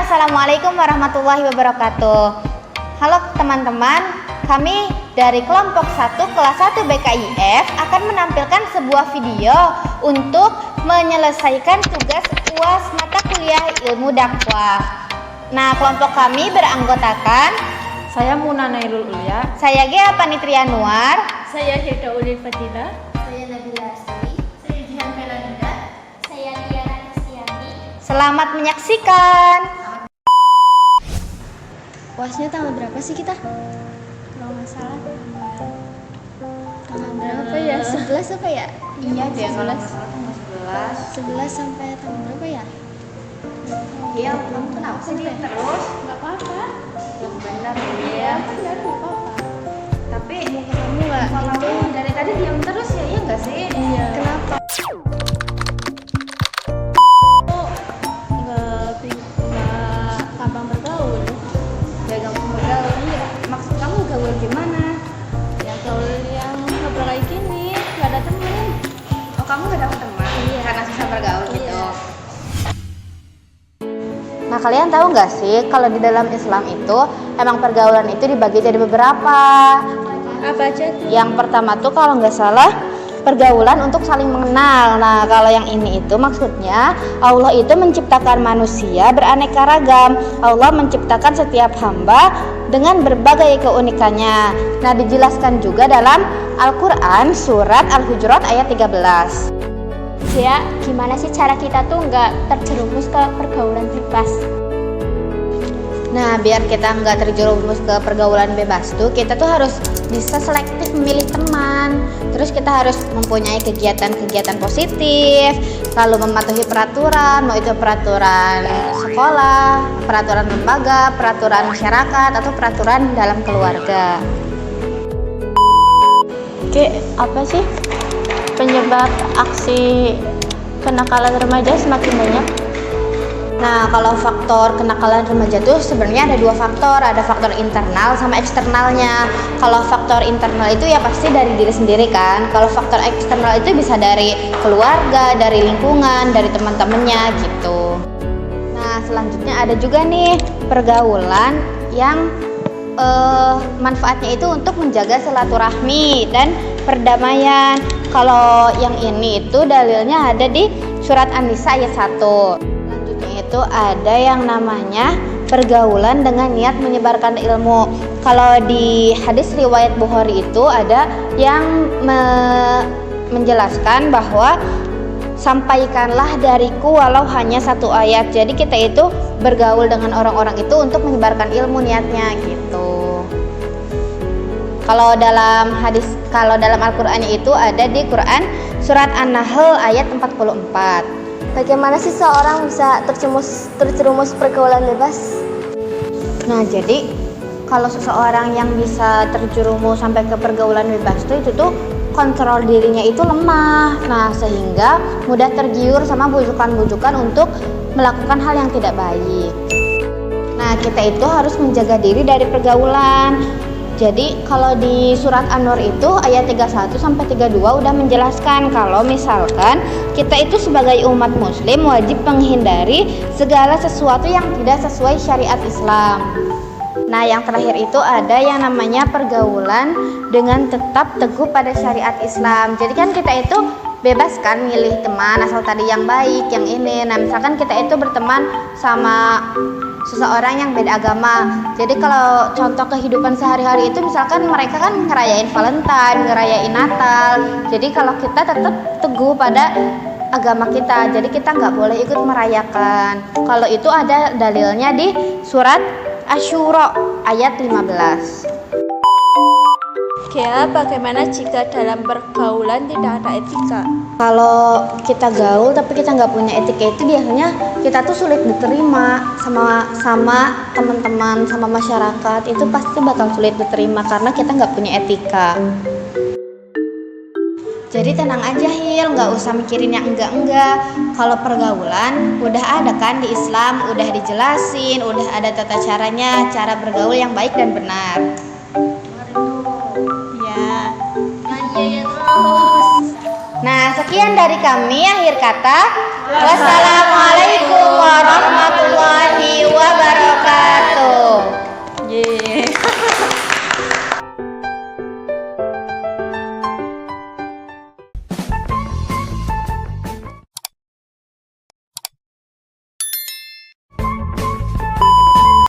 Assalamualaikum warahmatullahi wabarakatuh. Halo teman-teman, kami dari kelompok 1 kelas 1 BKIF akan menampilkan sebuah video untuk menyelesaikan tugas UAS mata kuliah ilmu dakwah. Nah, kelompok kami beranggotakan Saya Muna Nailul Ulya. saya Gea Panitria Nuar, Saya Hirda Ulil Fadila. Saya Nabila Astri. Saya Jihan Felanida. Saya Liana Kristiani. Selamat menyaksikan. UASnya tanggal berapa sih kita? Kalau nggak salah tanggal berapa ya? 11 apa ya? Iya deh, kalau 11 sampai tanggal berapa ya? Iya, kamu kenapa sih dia terus? Nggak apa-apa. Yang benar ya. Benar, nggak apa-apa. Tapi Kamu nggak itu dari tadi diam terus ya, iya nggak sih? Iya. kenapa? Nggak gampang bergaul. Ya gampang bergaul. Iya. Maksud kamu gaul gimana? Ya gaul yang ngobrol kayak gini, nggak ada temen. Oh, kamu gak dapet teman? Iya. Karena susah bergaul gitu. Iya. Nah, kalian tahu nggak sih kalau di dalam Islam itu emang pergaulan itu dibagi jadi beberapa. Apa aja tuh? Yang pertama tuh kalau nggak salah pergaulan untuk saling mengenal. Nah, kalau yang ini itu maksudnya Allah itu menciptakan manusia beraneka ragam. Allah menciptakan setiap hamba dengan berbagai keunikannya. Nah, dijelaskan juga dalam Al-Quran surat Al-Hujurat ayat 13. Ya, gimana sih cara kita tuh nggak terjerumus ke pergaulan bebas? Nah, biar kita nggak terjerumus ke pergaulan bebas tuh, kita tuh harus bisa selektif memilih teman. Terus kita harus mempunyai kegiatan-kegiatan positif, lalu mematuhi peraturan, mau itu peraturan sekolah, peraturan lembaga, peraturan masyarakat, atau peraturan dalam keluarga. Oke, apa sih penyebab aksi kenakalan remaja semakin banyak? Nah, kalau faktor kenakalan remaja tuh sebenarnya ada dua faktor, ada faktor internal sama eksternalnya. Kalau faktor internal itu ya pasti dari diri sendiri kan. Kalau faktor eksternal itu bisa dari keluarga, dari lingkungan, dari teman-temannya gitu. Nah, selanjutnya ada juga nih pergaulan yang manfaatnya itu untuk menjaga silaturahmi dan perdamaian. Kalau yang ini itu dalilnya ada di surat An-Nisa ayat 1. Itu ada yang namanya pergaulan dengan niat menyebarkan ilmu. Kalau di hadis riwayat Bukhari itu ada yang menjelaskan bahwa sampaikanlah dariku walau hanya satu ayat. Jadi kita itu bergaul dengan orang-orang itu untuk menyebarkan ilmu niatnya gitu. Kalau dalam Al-Qur'annya itu ada di Quran surat An-Nahl ayat 44. Bagaimana sih seorang bisa terjerumus pergaulan bebas? Nah, jadi kalau seseorang yang bisa terjerumus sampai ke pergaulan bebas itu tuh kontrol dirinya itu lemah. Nah, sehingga mudah tergiur sama bujukan-bujukan untuk melakukan hal yang tidak baik. Nah, kita itu harus menjaga diri dari pergaulan. Jadi kalau di surat An-Nur itu ayat 31 sampai 32 udah menjelaskan kalau misalkan kita itu sebagai umat muslim wajib menghindari segala sesuatu yang tidak sesuai syariat Islam. Nah, yang terakhir itu ada yang namanya pergaulan dengan tetap teguh pada syariat Islam. Jadi kan kita itu bebas kan milih teman asal tadi yang baik, yang ini. Nah, misalkan kita itu berteman sama seseorang yang beda agama. Jadi kalau contoh kehidupan sehari-hari itu misalkan mereka kan ngerayain Valentine, ngerayain Natal. Jadi kalau kita tetap teguh pada agama kita, jadi kita nggak boleh ikut merayakan. Kalau itu ada dalilnya di surat Asy-Syura ayat 15. Oke, bagaimana jika dalam pergaulan tidak ada etika? Kalau kita gaul tapi kita nggak punya etika itu biasanya kita tuh sulit diterima sama teman-teman, sama masyarakat. Itu pasti bakal sulit diterima karena kita nggak punya etika. Jadi tenang aja Hil, nggak usah mikirin yang enggak-enggak. Kalau pergaulan udah ada kan di Islam, udah dijelasin, udah ada tata caranya, cara bergaul yang baik dan benar. Ya. Ya terus. Nah, sekian dari kami. Akhir kata, wassalamualaikum